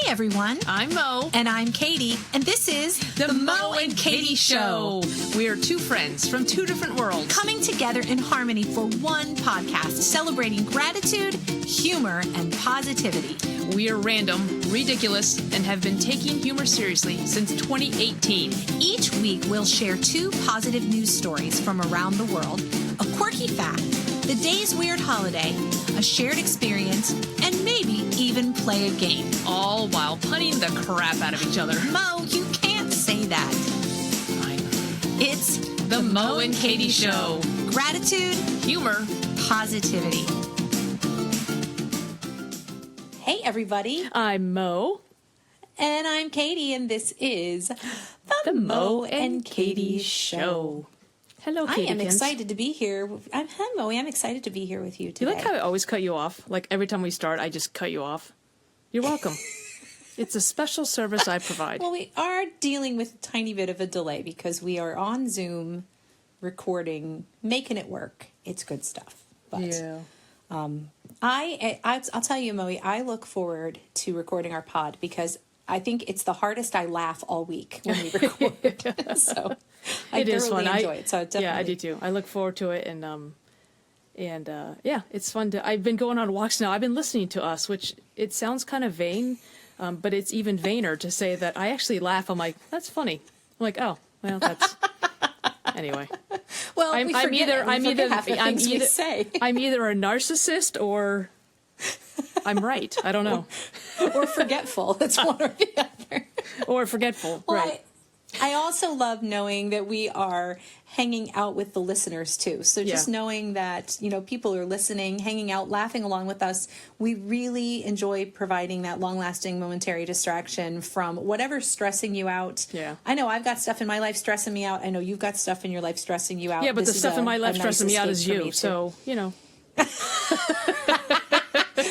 everyone. I'm Mo. And I'm Katy. And this is The Mo and Katy Show. We are two friends from two different worlds coming together in harmony for one podcast, celebrating gratitude, humor, and positivity. We are random, ridiculous, and have been taking humor seriously since 2018. Each week, we'll share two positive news stories from around the world, a quirky fact, the day's weird holiday, a shared experience, and maybe even play a game. All while punning the crap out of each other. Mo, you can't say that. Fine. It's The Mo and Katy Show. Gratitude, Humor, positivity. Hey, everybody. I'm Mo. And I'm Katy, and this is The Mo and Katy Show. Hello, Katy. I am excited to be here. Hi, Mo. I'm excited to be here with you today. You like how I always cut you off? Like every time we start, I just cut you off. You're welcome. It's a special service I provide. Well, we are dealing with a tiny bit of a delay because we are on Zoom recording, making it work. It's good stuff. But yeah. I'll tell you, Mo, I look forward to recording our pod because I think it's the hardest I laugh all week when we record. So I thoroughly enjoy it. So definitely. Yeah, I do too. I look forward to it, and yeah, it's fun to. I've been going on walks now. I've been listening to us, which it sounds kind of vain, but it's even vainer to say that I actually laugh. I'm like, that's funny. I'm like, oh, well, that's anyway. Well, I'm either a narcissist or I'm right. I don't know. Or forgetful. It's one or the other. Or forgetful, well, right. I also love knowing that we are hanging out with the listeners too. So just knowing that, people are listening, hanging out, laughing along with us. We really enjoy providing that long-lasting momentary distraction from whatever's stressing you out. Yeah. I know I've got stuff in my life stressing me out. I know you've got stuff in your life stressing you out. Yeah, but the stuff in my life stressing me out is you. So,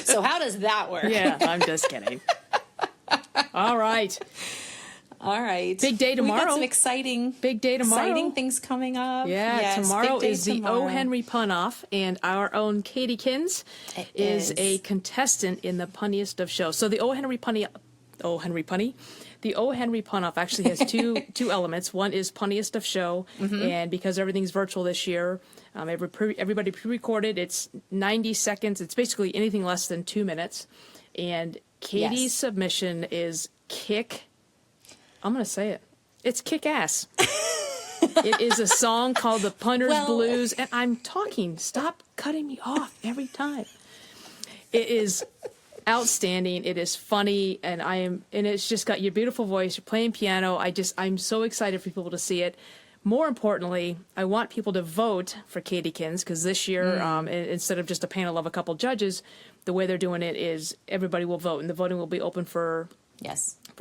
So how does that work? Yeah, I'm just kidding. All right. Big day tomorrow. We got some exciting things coming up. Yeah, yes, tomorrow is the O. Henry Pun-Off, and our own Katykins is a contestant in the punniest of shows. So the O. Henry Punny, the O. Henry Pun-Off actually has two elements. One is punniest of show, and because everything's virtual this year, everybody pre-recorded. It's 90 seconds. It's basically anything less than 2 minutes, and Katy's submission is I'm going to say it. It's kick-ass. It is a song called The Punter's Blues. And I'm talking. Stop cutting me off every time. It is outstanding. It is funny. And it's just got your beautiful voice. You're playing piano. I'm so excited for people to see it. More importantly, I want people to vote for Katykins because this year, instead of just a panel of a couple judges, the way they're doing it is everybody will vote. And the voting will be open for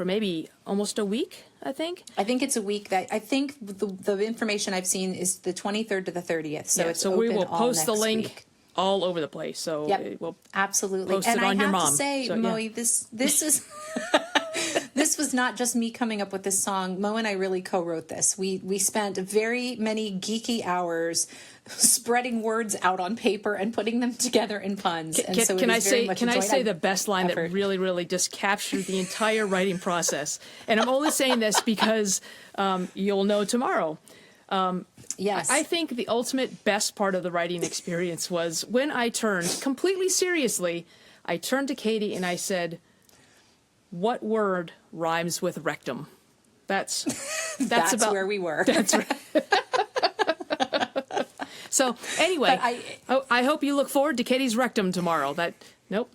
maybe almost a week, I think. I think it's a week. I think the information I've seen is the 23rd to the 30th. So we will post the link all over the place. So we'll absolutely post it on your mom. And I have to say, Moe, this is this was not just me coming up with this song. Mo and I really co-wrote this. We spent very many geeky hours spreading words out on paper and putting them together in puns. Can I say the best line that really, really just captured the entire writing process? And I'm only saying this because you'll know tomorrow. Yes. I think the ultimate best part of the writing experience was when I turned completely seriously. I turned to Katy and I said, "What word rhymes with rectum?" That's about where we were. That's right. So anyway, I hope you look forward to Katy's rectum tomorrow. Nope.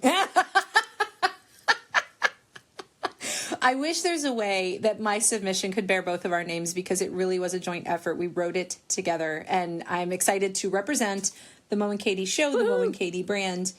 I wish there's a way that my submission could bear both of our names because it really was a joint effort. We wrote it together, and I'm excited to represent the Mo and Katy Show, the Mo and Katy brand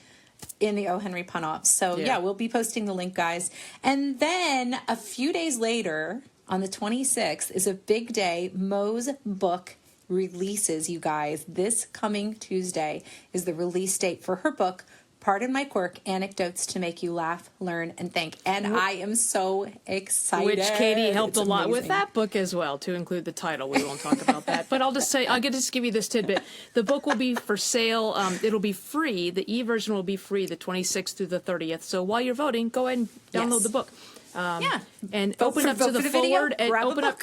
in the O. Henry Pun-Off. So we'll be posting the link, guys. And then a few days later, on the 26th, is a big day. Mo's book releases, you guys. This coming Tuesday is the release date for her book, Pardon My Quirk, Anecdotes to Make You Laugh, Learn, and Think. And I am so excited. Which Katy helped a lot with that book as well, to include the title. We won't talk about that. But I'll just give you this tidbit. The book will be for sale. It'll be free. The e-version will be free the 26th through the 30th. So while you're voting, go ahead and download the book. And Vote open for- up to vote the for the video, forward and grab a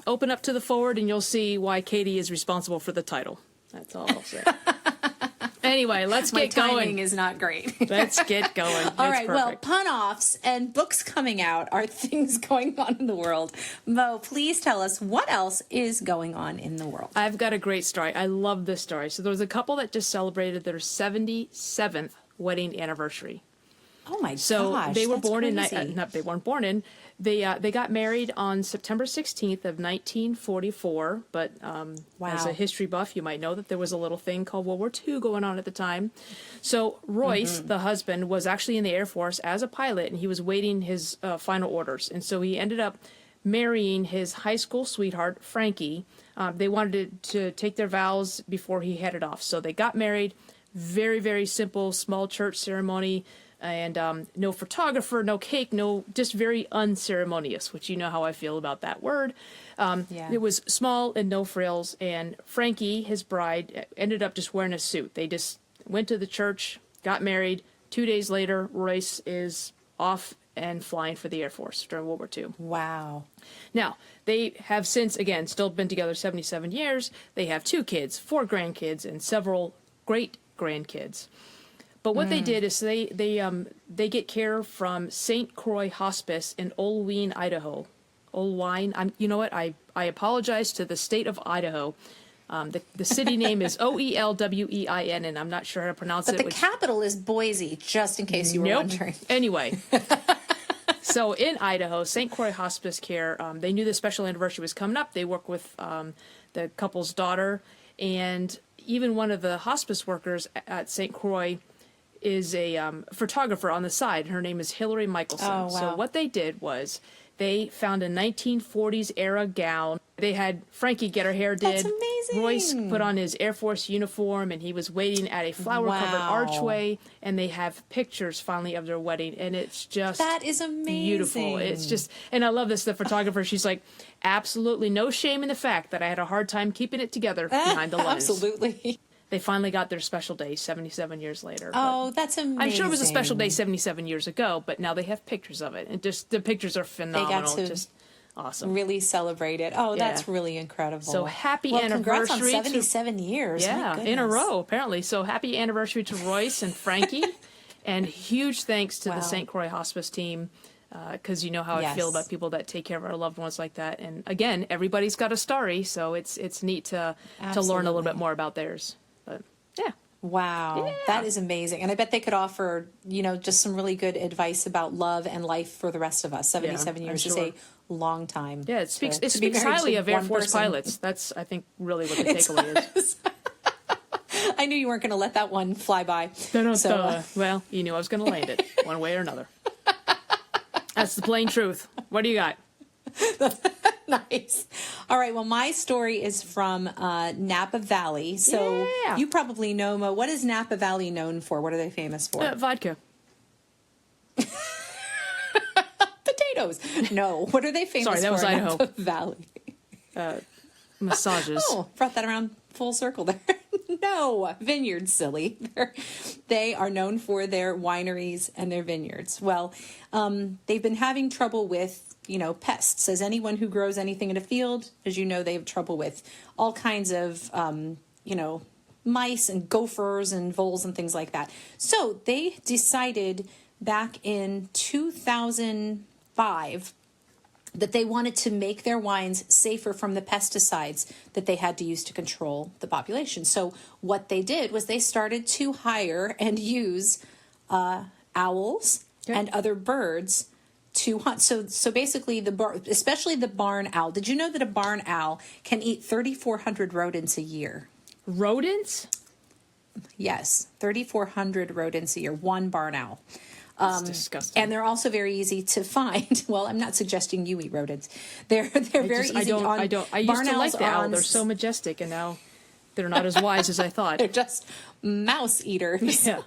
open up to the forward, and you'll see why Katy is responsible for the title. That's all I'll say. Anyway, let's My get going. timing is not great. Let's get going. All right, well, perfect. pun-offs and books coming out are things going on in the world. Mo, please tell us what else is going on in the world. I've got a great story. I love this story. So there was a couple that just celebrated their 77th wedding anniversary. Oh my So gosh, they were that's born crazy. they weren't born in. They got married on September 16th of 1944. But as a history buff, you might know that there was a little thing called World War II going on at the time. So Royce, the husband, was actually in the Air Force as a pilot, and he was waiting his final orders. And so he ended up marrying his high school sweetheart, Frankie. They wanted to take their vows before he headed off. So they got married. Very, very simple, small church ceremony. And no photographer, no cake, just very unceremonious, which you know how I feel about that word. It was small and no frills. And Frankie, his bride, ended up just wearing a suit. They just went to the church, got married. 2 days later, Royce is off and flying for the Air Force during World War II. Wow. Now, they have since, again, still been together 77 years. They have 2 kids, 4 grandkids, and several great-grandkids. But what they did is they get care from St. Croix Hospice in Olween, Idaho. Olween. You know what? I apologize to the state of Idaho. The city name is Oelwein, and I'm not sure how to pronounce it. But the capital is Boise, just in case you were wondering. Anyway. So in Idaho, St. Croix Hospice Care, they knew the special anniversary was coming up. They work with the couple's daughter, and even one of the hospice workers at St. Croix is a photographer on the side. Her name is Hillary Michelson. Oh, wow. So what they did was they found a 1940s era gown. They had Frankie get her hair did. That's amazing. Royce put on his Air Force uniform, and he was waiting at a flower-covered Wow. archway. And they have pictures finally of their wedding, and it's just That is amazing. beautiful. It's just, and I love this. The photographer, she's like, absolutely no shame in the fact that I had a hard time keeping it together behind the lens. Absolutely. They finally got their special day 77 years later. Oh, that's amazing. I'm sure it was a special day 77 years ago, but now they have pictures of it. And just the pictures are phenomenal. to Just awesome. Really celebrate it. Oh, that's Yeah. really incredible. So happy Congrats on anniversary. 77 years. My Yeah, in a goodness. row, apparently. So happy anniversary to Royce and Frankie. And huge thanks to Wow. the St. Croix Hospice team, because you know how I feel Yes. about people that take care of our loved ones like that. And again, everybody's got a story, so it's neat to learn a little Absolutely. bit more about theirs. But yeah. Wow, Yeah. that is amazing. And I bet they could offer, just some really good advice about love and life for the rest of us. 77 I'm years is sure. a long time. Yeah, it speaks to be speaks married highly to of Air one Force person. pilots. That's, I think, really what the takeaway is. I knew you weren't going to let that one fly by. Well, you knew I was going to land it one way or another. That's the plain truth. What do you got? Nice. All right. Well, my story is from Napa Valley. So Yeah. you probably know, Mo, what is Napa Valley known for? What are they famous for? Vodka. Potatoes. No. What are they famous Sorry, that for? was in Idaho. Napa Valley. Massages. Oh, brought that around full circle there. No, vineyards, silly. They are known for their wineries and their vineyards. Well, they've been having trouble with, pests. As anyone who grows anything in a field, as you know, they have trouble with all kinds of, mice and gophers and voles and things like that. So they decided back in 2005 that they wanted to make their wines safer from the pesticides that they had to use to control the population. So what they did was they started to hire and use owls and other birds to hunt. So basically, especially the barn owl. Did you know that a barn owl can eat 3,400 rodents a year? Rodents? Yes, 3,400 rodents a year. One barn owl. That's disgusting. And they're also very easy to find. Well, I'm not suggesting you eat rodents. They're very easy. I used to like the owl. They're so majestic, and now they're not as wise as I thought. They're just mouse eaters. Yeah.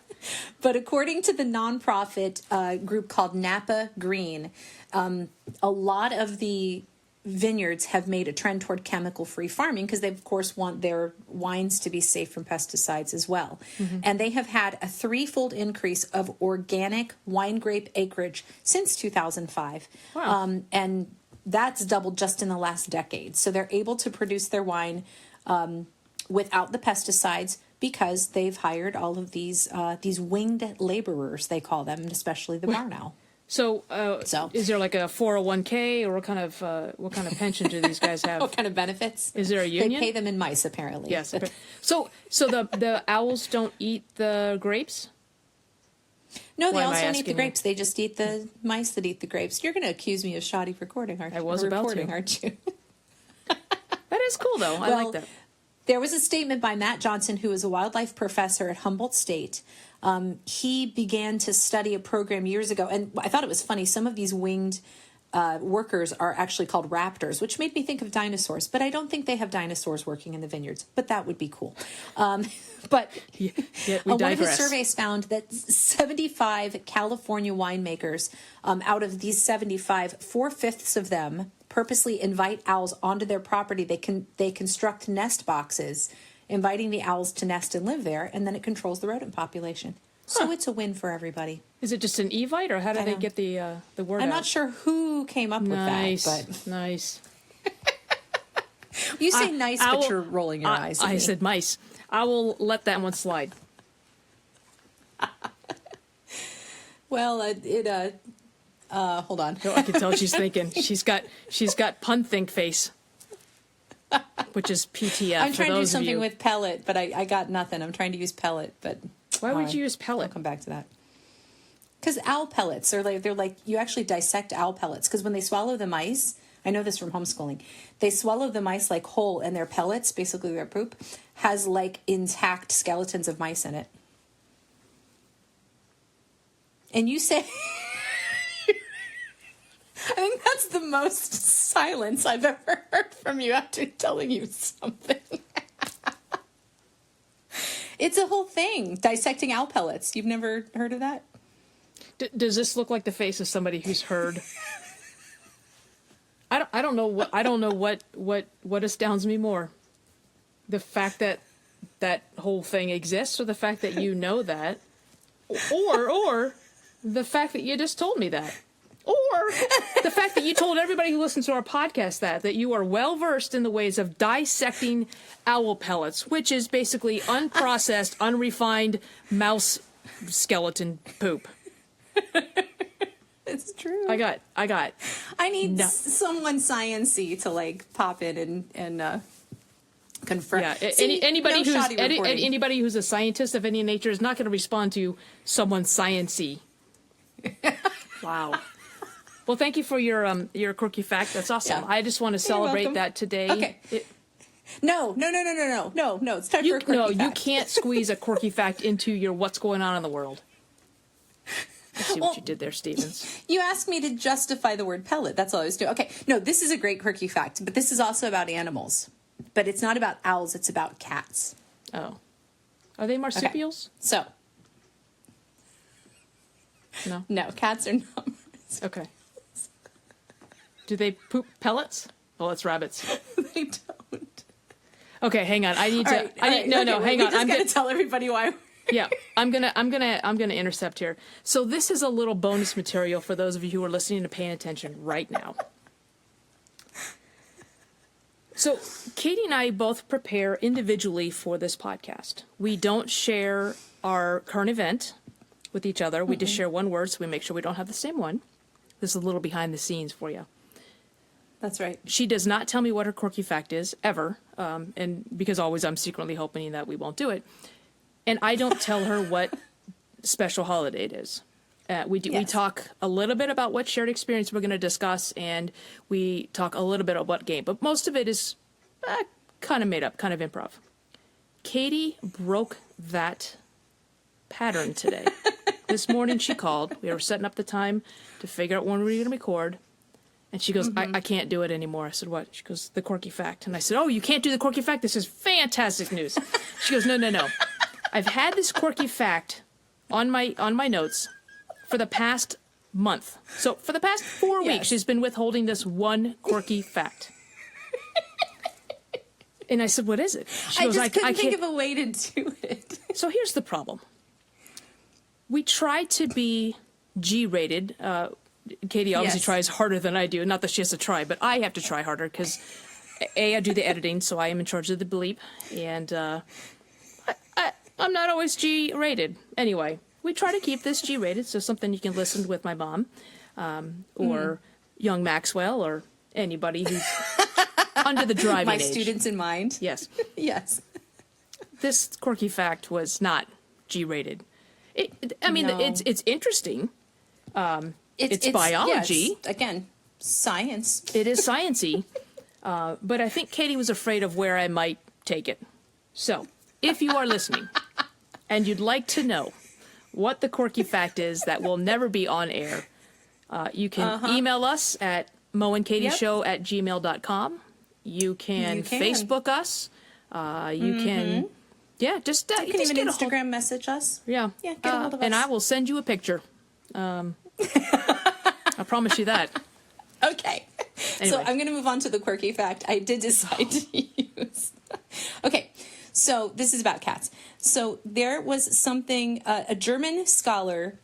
But according to the nonprofit group called Napa Green, a lot of the vineyards have made a trend toward chemical-free farming because they, of course, want their wines to be safe from pesticides as well. And they have had a threefold increase of organic wine grape acreage since 2005. Wow. And that's doubled just in the last decade. So they're able to produce their wine without the pesticides because they've hired all of these winged laborers, they call them, especially the barn owl. So, is there like a 401k, or what kind of pension do these guys have? What kind of benefits? Is there a union? They pay them in mice, apparently. Yes. So the owls don't eat the grapes? No, they Why am I also don't eat the asking grapes. They just eat the mice that eat the grapes. You're going to accuse me of shoddy recording, aren't you? I was Or about reporting, to. aren't you? That is cool, though. I like that. There was a statement by Matt Johnson, who is a wildlife professor at Humboldt State. He began to study a program years ago, and I thought it was funny. Some of these winged workers are actually called raptors, which made me think of dinosaurs, but I don't think they have dinosaurs working in the vineyards, but that would be cool. But Yet we one of his digress. surveys found that 75 California winemakers, out of these 75, 4/5 of them purposely invite owls onto their property. They construct nest boxes, inviting the owls to nest and live there, and then it controls the rodent population. So it's a win for everybody. Is it just an evite, or how do they know. get the word out? I'm not sure who came up Nice, with that, but nice. you say nice, I but will- you're rolling your eyes at I me. said mice. I will let that one slide. Well, hold on. I can tell she's thinking. She's got pun think face, which is PTF. I'm for trying to do those of something you. with pellet, but I got nothing. I'm trying to use pellet, but Why would I'll you use pellet? come back to that. Because owl pellets are they're like you actually dissect owl pellets because when they swallow the mice, I know this from homeschooling, they swallow the mice like whole, and their pellets, basically their poop, has like intact skeletons of mice in it. And you say, I think that's the most silence I've ever heard from you after telling you something. It's a whole thing, dissecting owl pellets. You've never heard of that? Does this look like the face of somebody who's heard? I don't know what astounds me more, the fact that that whole thing exists, or the fact that you know that, or the fact that you just told me that, or the fact that you told everybody who listens to our podcast that you are well versed in the ways of dissecting owl pellets, which is basically unprocessed, unrefined mouse skeleton poop. It's true. I got. I need someone science-y to like pop in and confirm. Yeah, See, anybody no shoddy reporting. anybody who's a scientist of any nature is not going to respond to someone science-y. Wow. Well, thank you for your quirky fact. That's awesome. Yeah. I just want to celebrate welcome. that today. Okay. No. It's time for a quirky You fact. can't squeeze a quirky fact into your what's going on in the world. I see what you did there, Stevens. You asked me to justify the word pellet. That's all I was doing. Okay. No, this is a great quirky fact, but this is also about animals. But it's not about owls. It's about cats. Oh. Are they marsupials? So, No. no, cats are not. Okay. Do they poop pellets? Oh, it's rabbits. They don't. Okay, hang on. I need to. All right, No, okay, hang we on. just I'm gotta gonna tell everybody why. Yeah, I'm gonna intercept here. So this is a little bonus material for those of you who are listening and paying attention right now. So Katie and I both prepare individually for this podcast. We don't share our current event with each other. We just share one word, so we make sure we don't have the same one. This is a little behind the scenes for you. That's right. She does not tell me what her quirky fact is, ever, and because always I'm secretly hoping that we won't do it. And I don't tell her what special holiday it is. We talk a little bit about what shared experience we're going to discuss, and we talk a little bit about what game. But most of it is kind of made up, kind of improv. Katie broke that pattern today. This morning she called. We were setting up the time to figure out when we were going to record. And she goes, I can't do it anymore. I said, what? She goes, the quirky fact. And I said, oh, you can't do the quirky fact? This is fantastic news. She goes, no. I've had this quirky fact on my notes for the past month. So for the past 4 weeks, she's been withholding this one quirky fact. And I said, what is it? She goes, I couldn't think of a way to do it. So here's the problem. We try to be G-rated. Katy obviously tries harder than I do. Not that she has to try, but I have to try harder because, I do the editing, so I am in charge of the bleep. And I'm not always G-rated. Anyway, we try to keep this G-rated, so something you can listen with my mom or young Maxwell or anybody who's under the driving age. My students in mind. Yes. Yes. This quirky fact was not G-rated. It's interesting. It's biology. Yes, again, science. It is sciencey. But I think Katy was afraid of where I might take it. So, if you are listening and you'd like to know what the quirky fact is that will never be on air, you can email us at moandkatyshow@gmail.com. You can Facebook us. You can, just you can even Instagram message us. Yeah, get a hold of us. And I will send you a picture. I promise you that. Okay. Anyway. So I'm going to move on to the quirky fact I did decide to use. Okay. So this is about cats. So there was something, a German scholar,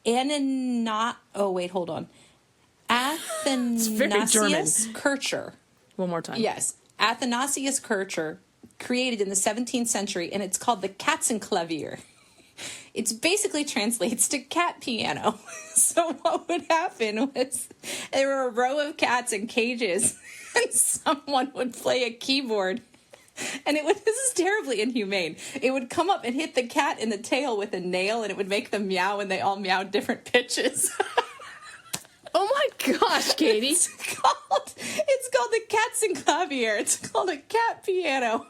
Athanasius Kircher. One more time. Yes. Athanasius Kircher created in the 17th century, and it's called the Katzenklavier. It basically translates to cat piano. So what would happen was there were a row of cats in cages, and someone would play a keyboard. And this is terribly inhumane. It would come up and hit the cat in the tail with a nail, and it would make them meow, and they all meowed different pitches. Oh my gosh, Katy. It's called the Katzenklavier. It's called a cat piano.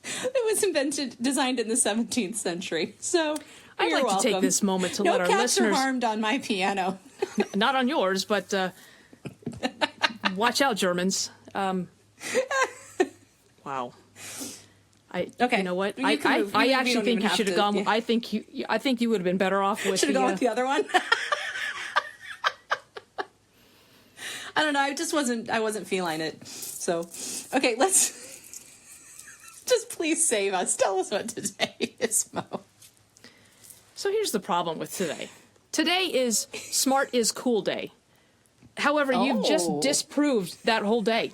It was designed in the 17th century. So I'd like to take this moment to let our listeners... No cats are harmed on my piano. Not on yours, but watch out, Germans. Wow. Okay. You know what? I actually think you should have gone. Yeah. I think you would have been better off with. Should have gone with the other one. I don't know. I wasn't feeling it. So, okay, let's just please save us. Tell us what today is, Mo. So here's the problem with today. Today is Smart is Cool Day. However, you've just disproved that whole day.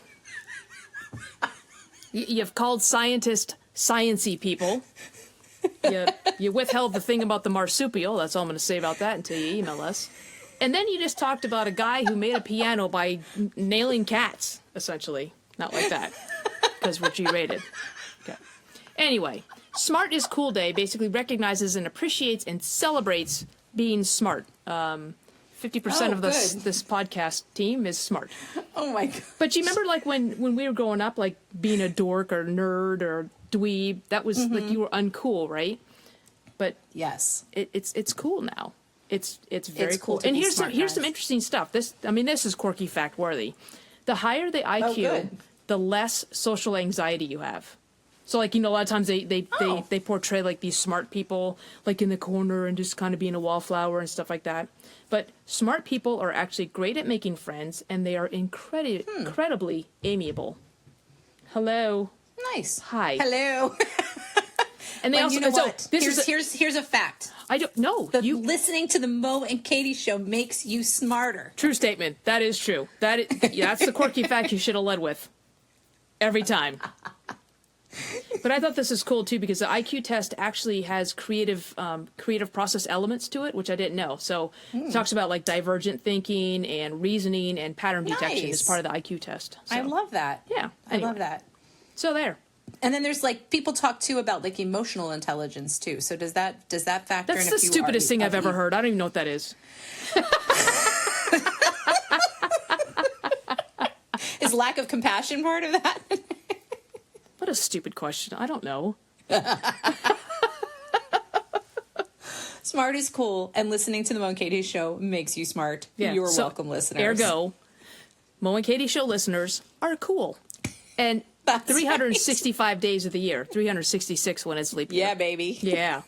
You've called scientists science-y people. You withheld the thing about the marsupial. That's all I'm going to say about that until you email us. And then you just talked about a guy who made a piano by nailing cats, essentially. Not like that, because we're G-rated. Okay. Anyway, Smart is Cool Day basically recognizes and appreciates and celebrates being smart. 50% of this podcast team is smart. Oh my god! But you remember, like when we were growing up, like being a dork or nerd or dweeb, that was like you were uncool, right? But yes, it's cool now. It's very cool. And here's some interesting stuff. This is quirky fact worthy. The higher the IQ, the less social anxiety you have. So, like, a lot of times they portray, like, these smart people, like, in the corner and just kind of being a wallflower and stuff like that. But smart people are actually great at making friends, and they are incredibly amiable. Hello. Nice. Hi. Hello. And they also, you know what? Here's a fact. I don't know. Listening to the Mo and Katy show makes you smarter. True statement. That is true. That's the quirky fact you should have led with. Every time. But I thought this is cool too because the IQ test actually has creative process elements to it, which I didn't know. So it talks about like divergent thinking and reasoning and pattern detection as part of the IQ test. So, I love that. Yeah, anyway. I love that. So there. And then there's like people talk too about like emotional intelligence too. So does that factor in? That's the stupidest thing I've ever heard. I don't even know what that is. Is lack of compassion part of that? What a stupid question. I don't know. Smart is cool, and listening to the Mo and Katy show makes you smart. Yeah. You're welcome, listeners. Ergo, Mo and Katy show listeners are cool. And 365 days of the year. 366 when it's leap year. Yeah, baby. Yeah.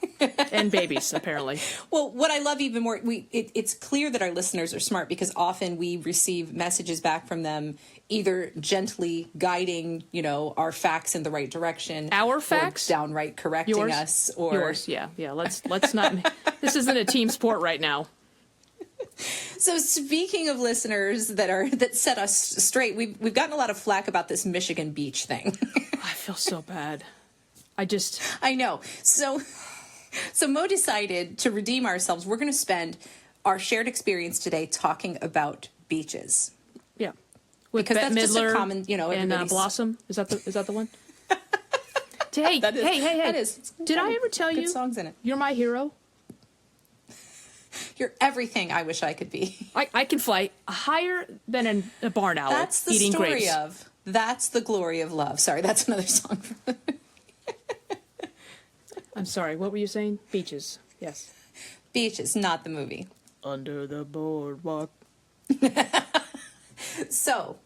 And babies, apparently. Well, what I love even more, it's clear that our listeners are smart because often we receive messages back from them either gently guiding, our facts in the right direction. Our facts? Or downright correcting us. Or yours, yeah. Let's not. This isn't a team sport right now. So speaking of listeners that set us straight, we've gotten a lot of flack about this Michigan beach thing. I feel so bad. I know. So Mo decided to redeem ourselves. We're going to spend our shared experience today talking about beaches. Yeah, because Bette that's Midler just a common, and Blossom. Is that the one? Hey, that is. Did I ever tell you? Good songs in it. You're my hero. You're everything I wish I could be. I can fly higher than a barn owl. That's the eating story grapes. of. That's the glory of love. Sorry, that's another song. I'm sorry, what were you saying? Beaches, yes. Beaches, not the movie. Under the boardwalk. So,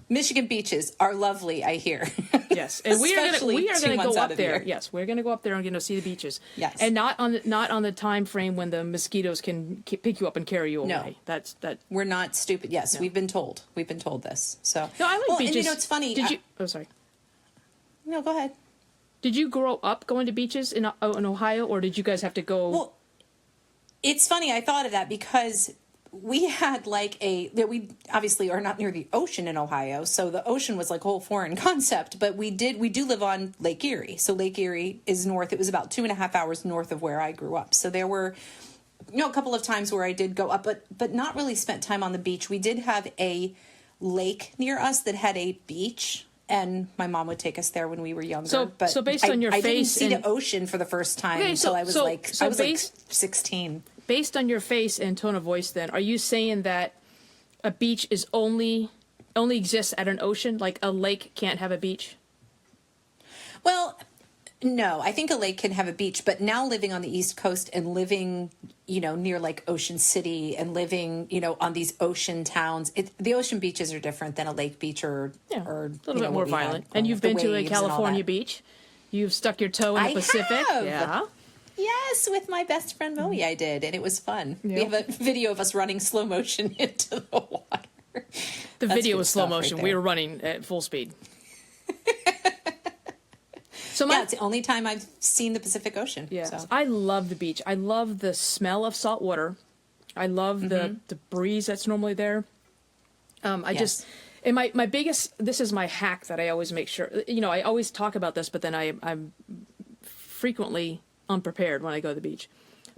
Michigan beaches are lovely, I hear. Yes, and we are going to go up there. Year. Yes, we're going to go up there and see the beaches. Yes, and not on the time frame when the mosquitoes can pick you up and carry you away. That's that. We're not stupid. Yes, no. We've been told this. So no, I like beaches. And it's funny. Did you? Oh, sorry. No, go ahead. Did you grow up going to beaches in Ohio, or did you guys have to go? Well, it's funny. I thought of that because we had we obviously are not near the ocean in Ohio, so the ocean was like a whole foreign concept. But we do live on Lake Erie, so Lake Erie is north. It was about 2.5 hours north of where I grew up. So there were, a couple of times where I did go up, but not really spent time on the beach. We did have a lake near us that had a beach. And my mom would take us there when we were younger. So based on your face, I didn't see the ocean for the first time until I was like 16. Based on your face and tone of voice, then are you saying that a beach is only exists at an ocean, like a lake can't have a beach? Well, no, I think a lake can have a beach, but now living on the East Coast and living, near like Ocean City and living, on these ocean towns, the ocean beaches are different than a lake beach or a little bit more violent. And you've been to a California beach. You've stuck your toe in the Pacific. Have. Yeah. Yes, with my best friend Moe, I did, and it was fun. Yep. We have a video of us running slow motion into the water. The video was slow motion. We were running at full speed. So it's the only time I've seen the Pacific Ocean. Yeah, so. I love the beach. I love the smell of salt water. I love the breeze that's normally there. And my biggest, this is my hack that I always make sure, I always talk about this, but then I'm frequently unprepared when I go to the beach.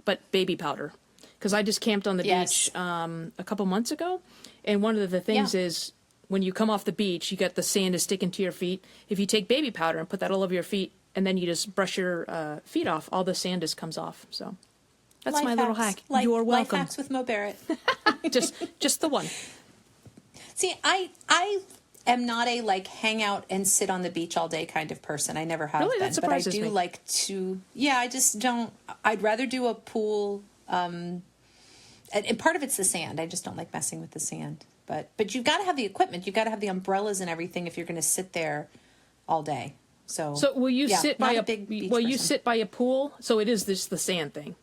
But baby powder, because I just camped on the beach a couple months ago, and one of the things is, when you come off the beach, you get the sand is sticking to your feet. If you take baby powder and put that all over your feet, and then you just brush your feet off, all the sand just comes off. So that's my little hack. You're welcome. Life hacks with Mo Barrett. just the one. See, I am not a hang out and sit on the beach all day kind of person. I never have really? been. That surprises but I do me. like to. Yeah, I just don't. I'd rather do a pool. And part of it's the sand. I just don't like messing with the sand. But you've got to have the equipment. You've got to have the umbrellas and everything if you're going to sit there all day. So will you sit by sit by a pool? So it is just the sand thing.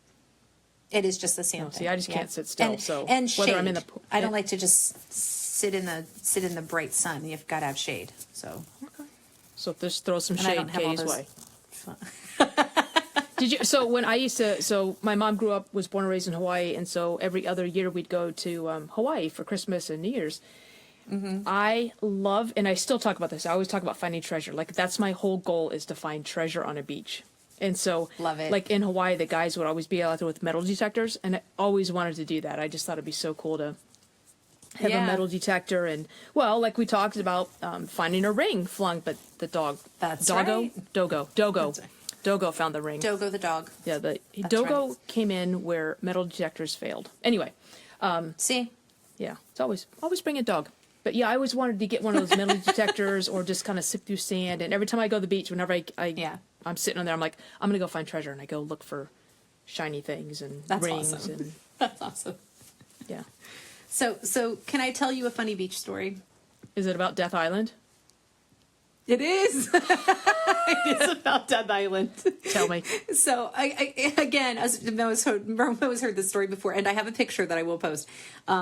It is just the sand thing. See, I just can't sit still. And whether shade. I'm in the pool, I don't like to just sit in the bright sun. You've got to have shade. So okay. So just throw some shade Katie's way. Did you? So when I used to, my mom was born and raised in Hawaii, and so every other year we'd go to Hawaii for Christmas and New Year's. Mm-hmm. I love, and I still talk about this. I always talk about finding treasure. That's my whole goal, is to find treasure on a beach. And so, love it. In Hawaii, the guys would always be out there with metal detectors, and I always wanted to do that. I just thought it'd be so cool to have a metal detector, and like we talked about, finding a ring flung, but the dog, Dogo. That's right. Dogo found the ring. Dogo the dog. Yeah, Dogo came in where metal detectors failed. Anyway. See? Yeah, it's always bring a dog. But yeah, I always wanted to get one of those metal detectors or just kind of sift through sand. And every time I go to the beach, whenever I'm sitting on there, I'm like, I'm going to go find treasure. And I go look for shiny things and rings. Awesome. And That's awesome. Yeah. So can I tell you a funny beach story? Is it about Death Island? It is. It is about Death Island. Tell me. So I again, as Noah's heard this story before, and I have a picture that I will post.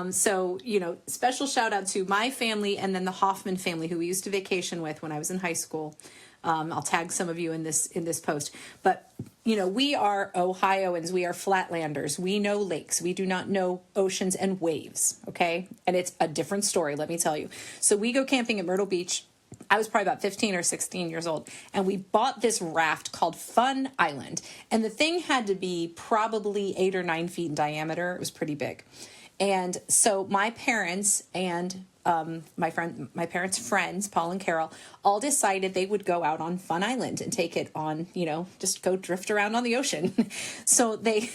So, special shout out to my family and then the Hoffman family who we used to vacation with when I was in high school. I'll tag some of you in this post. But, we are Ohioans. We are flatlanders. We know lakes. We do not know oceans and waves. Okay. And it's a different story, let me tell you. So we go camping at Myrtle Beach. I was probably about 15 or 16 years old, and we bought this raft called Fun Island. And the thing had to be probably 8 or 9 feet in diameter. It was pretty big. And so my parents and my parents' friends, Paul and Carol, all decided they would go out on Fun Island and take it on, just go drift around on the ocean. So they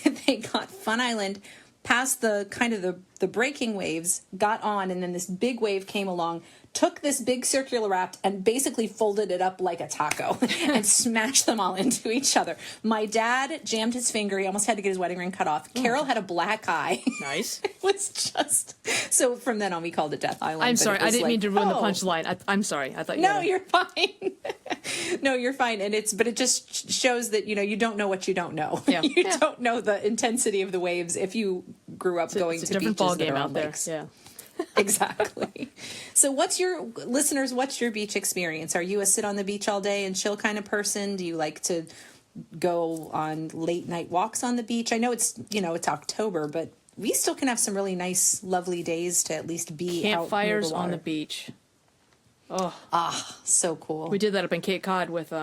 got Fun Island past the breaking waves, got on, and then this big wave came along, took this big circular raft and basically folded it up like a taco and smashed them all into each other. My dad jammed his finger. He almost had to get his wedding ring cut off. Carol had a black eye. Nice. It was just... So from then on, we called it Death Island. I'm sorry. I didn't mean to ruin the punchline. I'm sorry. I thought you No, you're fine. No, you're fine. But it just shows that, you don't know what you don't know. Yeah. You don't know the intensity of the waves if you grew up going to beaches ball that game are out on there. lakes. Yeah. Exactly. So what's your beach experience? Are you a sit on the beach all day and chill kind of person? Do you like to go on late night walks on the beach? I know it's October, but we still can have some really nice, lovely days to at least be campfires out on the beach. Oh, so cool. We did that up in Cape Cod with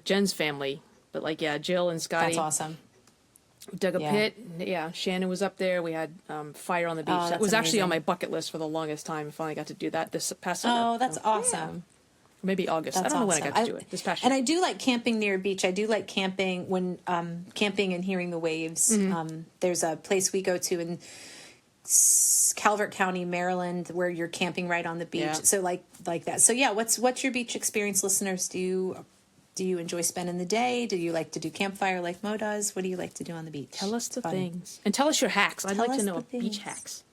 Jen's family, but Jill and Scotty. That's awesome. We dug a pit. Yeah, Shannon was up there. We had fire on the beach. That was actually on my bucket list for the longest time. I finally got to do that this past summer. Oh, that's awesome. Yeah. Maybe August. That's I don't know awesome. when I got to do it. This past year. And I do like camping near a beach. I do like camping when camping and hearing the waves. Mm-hmm. There's a place we go to in Calvert County, Maryland, where you're camping right on the beach. Yeah. So like that. So yeah, what's your beach experience, listeners? Do you enjoy spending the day? Do you like to do campfire like Mo does? What do you like to do on the beach? Tell us the things. And tell us your hacks. I'd like to know beach hacks.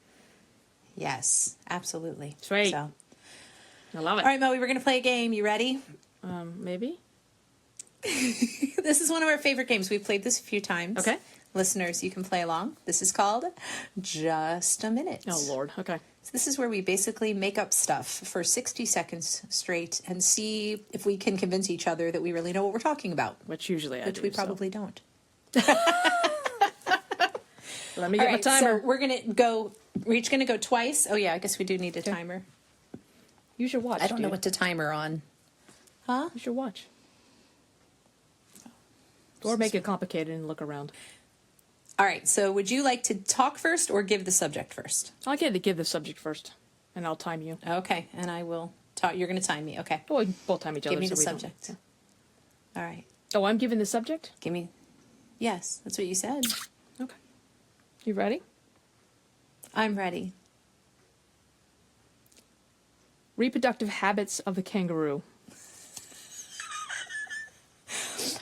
Yes, absolutely. That's right. So. I love it. All right, Mo, we're going to play a game. You ready? Maybe. This is one of our favorite games. We've played this a few times. Okay. Listeners, you can play along. This is called Just a Minute. Oh, Lord. Okay. So this is where we basically make up stuff for 60 seconds straight and see if we can convince each other that we really know what we're talking about. Which usually I do. Which we probably don't. Let me get my timer. So we're each going to go twice. Oh, yeah, I guess we do need a timer. Use your watch. I don't know what to timer on. Huh? Use your watch. Or make it complicated and look around. All right, so would you like to talk first or give the subject first? I'll get to give the subject first, and I'll time you. Okay, and I will talk. You're going to time me, okay. Well, we can both time each other. Give me the so subject. All right. Oh, I'm giving the subject? Give me... Yes, that's what you said. Okay. You ready? I'm ready. Reproductive habits of the kangaroo.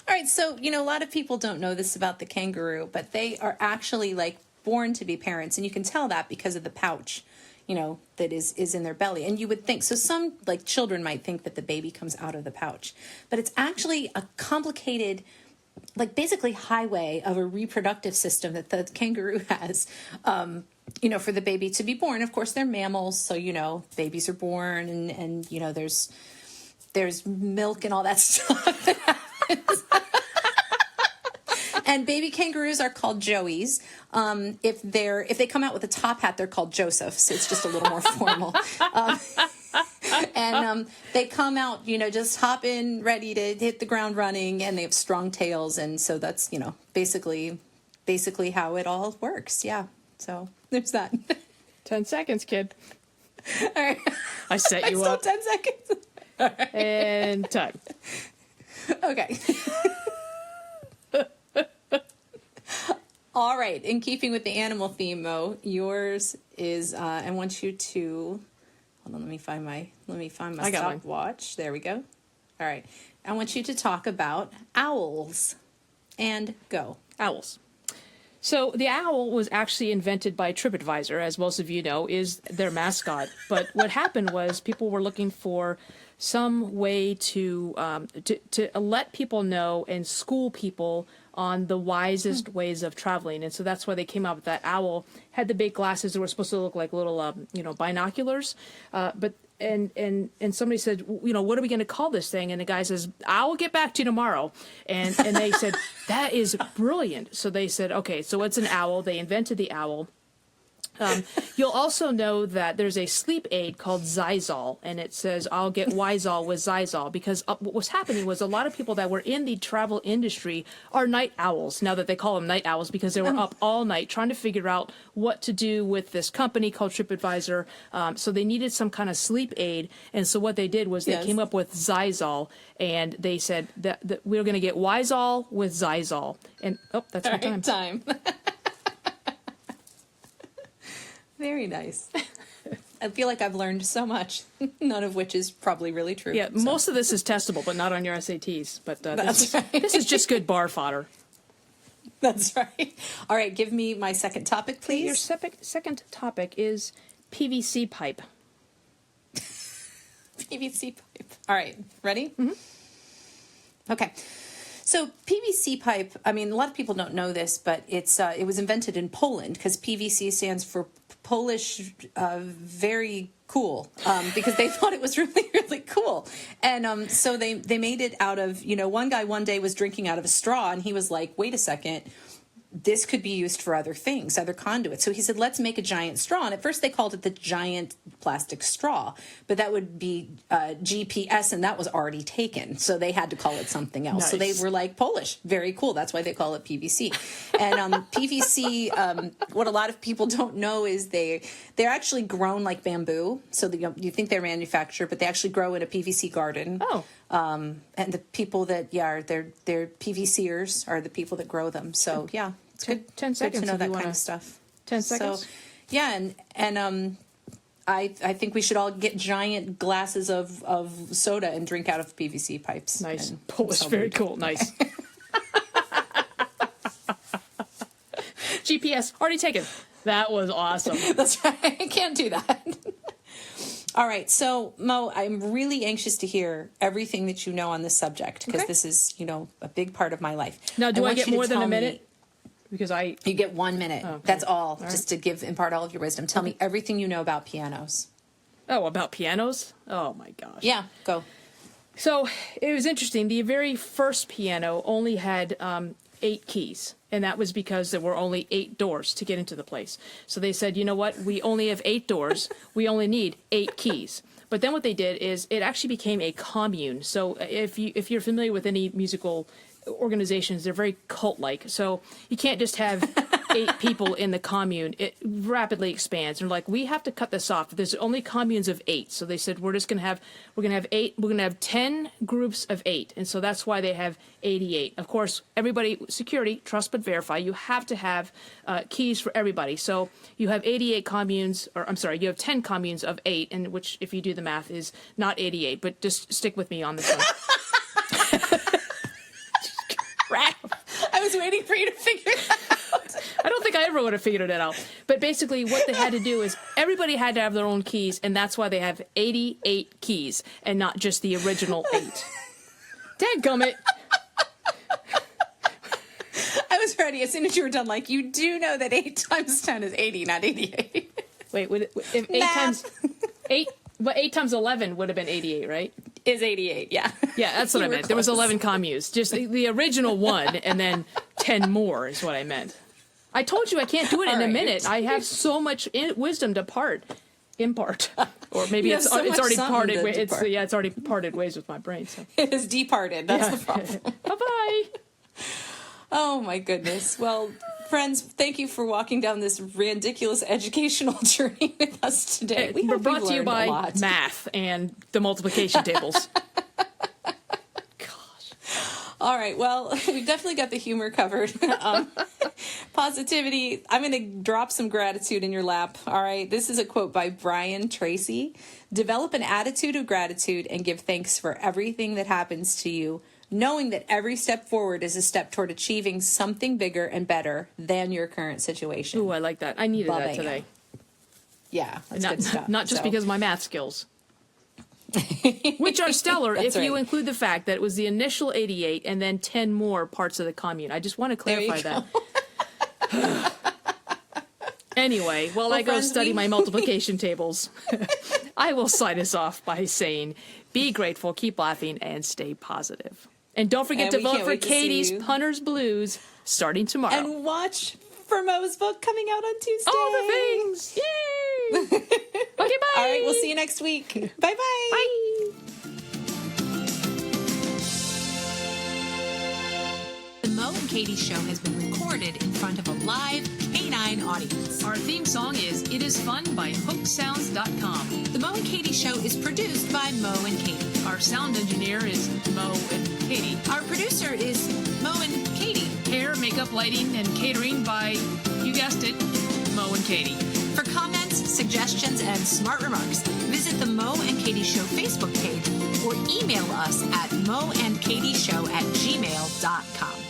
All right, so, a lot of people don't know this about the kangaroo, but they are actually, born to be parents, and you can tell that because of the pouch, that is in their belly. And you would think, so some, children might think that the baby comes out of the pouch, but it's actually a complicated, basically highway of a reproductive system that the kangaroo has, for the baby to be born. Of course, they're mammals, so, babies are born, and there's milk and all that stuff that happens. And baby kangaroos are called joeys. If they come out with a top hat, they're called Josephs. It's just a little more formal. And they come out, just hop in, ready to hit the ground running, and they have strong tails, and so that's basically how it all works. Yeah. So there's that. 10 seconds, kid. All right. I set you up. 10 seconds. All right. And time. Okay. All right. In keeping with the animal theme, Mo, yours is. I want you to. Hold on. Let me find my stopwatch. There we go. All right. I want you to talk about owls. And go. Owls. So the owl was actually invented by TripAdvisor, as most of you know, is their mascot. But what happened was people were looking for some way to let people know and school people on the wisest ways of traveling. And so that's why they came up with that owl. Had the big glasses that were supposed to look like little, binoculars. And somebody said, what are we going to call this thing? And the guy says, I will get back to you tomorrow. And they said, that is brilliant. So they said, okay, so it's an owl. They invented the owl. You'll also know that there's a sleep aid called Zizal, and it says, I'll get Wisal with Zizal, because what was happening was a lot of people that were in the travel industry are night owls, now that they call them night owls, because they were up all night trying to figure out what to do with this company called TripAdvisor. So they needed some kind of sleep aid, and so what they did was they came up with Zizal, and they said that we were going to get Wisal with Zizal. And, that's my time. Very nice. I feel like I've learned so much, none of which is probably really true. Yeah, most of this is testable, but not on your SATs. But this is just good bar fodder. That's right. All right, give me my second topic, please. Your second topic is PVC pipe. PVC pipe. All right, ready? Mm-hmm. Okay. So PVC pipe, I mean, a lot of people don't know this, but it was invented in Poland because PVC stands for Polish, very cool, because they thought it was really, really cool. And so they made it out of, one guy one day was drinking out of a straw and he was like, wait a second, this could be used for other things, other conduits. So he said, let's make a giant straw. And at first they called it the giant plastic straw, but that would be GPS, and that was already taken. So they had to call it something else. Nice. So they were like, Polish, very cool. That's why they call it PVC. And PVC, what a lot of people don't know is they're actually grown like bamboo. So you think they're manufactured, but they actually grow in a PVC garden. Oh. And the people that, they're PVCers are the people that grow them. So, yeah. It's good, 10 seconds good to know that kind of stuff. 10 seconds. So, yeah, and I think we should all get giant glasses of soda and drink out of PVC pipes. Nice. Polish, very cool. Nice. GPS, already taken. That was awesome. That's right. I can't do that. All right. So, Mo, I'm really anxious to hear everything that you know on this subject, because this is, a big part of my life. Now, do I get more than a minute? Because You get 1 minute. Okay. That's all right. Just to impart all of your wisdom. Tell me everything you know about pianos. Oh, about pianos? Oh, my gosh. Yeah, go. So, it was interesting. The very first piano only had 8 keys. And that was because there were only 8 doors to get into the place. So they said, you know what? We only have 8 doors. We only need 8 keys. But then what they did is it actually became a commune. So if you're familiar with any musical organizations, they're very cult-like. So you can't just have 8 people in the commune. It rapidly expands. And like, we have to cut this off. There's only communes of 8. So they said, we're going to have 10 groups of 8. And so that's why they have 88. Of course, everybody, security, trust but verify, you have to have keys for everybody. So you have 88 communes, or I'm sorry, you have 10 communes of 8, and which, if you do the math, is not 88, but just stick with me on this one. I was waiting for you to figure that out. I don't think I ever would have figured it out. But basically what they had to do is everybody had to have their own keys, and that's why they have 88 keys and not just the original 8. Dadgummit. I was ready as soon as you were done. Like, you do know that 8 times 10 is 80, not 88. Wait, if 8 times 8, but 8 times 11 would have been 88, right? Is 88, yeah. Yeah, that's what I meant. There was 11 communes. Just the original one, and then 10 more is what I meant. I told you I can't do it in a minute. I have so much wisdom to impart. Or maybe it's already parted ways. It's already parted ways with my brain. So. It is departed. That's the problem. Bye-bye. Oh, my goodness. Well, friends, thank you for walking down this ridiculous educational journey with us today. We're brought to you by math and the multiplication tables. Gosh. All right. Well, we've definitely got the humor covered. Positivity. I'm going to drop some gratitude in your lap. All right. This is a quote by Brian Tracy. Develop an attitude of gratitude and give thanks for everything that happens to you, knowing that every step forward is a step toward achieving something bigger and better than your current situation. Ooh, I like that. I needed that Loving today. it. Yeah, that's good stuff. Not just because of my math skills, which are stellar if you include the fact that it was the initial 88 and then 10 more parts of the commune. I just want to clarify that. Anyway, while I go study my multiplication tables, I will sign us off by saying, be grateful, keep laughing, and stay positive. And don't forget to vote for Katie's Punter's Blues starting tomorrow. And watch for Mo's book coming out on Tuesday. All the things! Yay! Okay, bye! All right, we'll see you next week. Bye-bye! Bye! The Mo and Katy Show has been recorded in front of a live canine audience. Our theme song is It Is Fun by HookSounds.com. The Mo and Katy Show is produced by Mo and Katy. Our sound engineer is Mo and Katy. Our producer is Mo and Katy. Hair, makeup, lighting, and catering by, you guessed it, Mo and Katy. For comments, suggestions, and smart remarks, visit the Mo and Katy Show Facebook page or email us at moandkatyshow@gmail.com.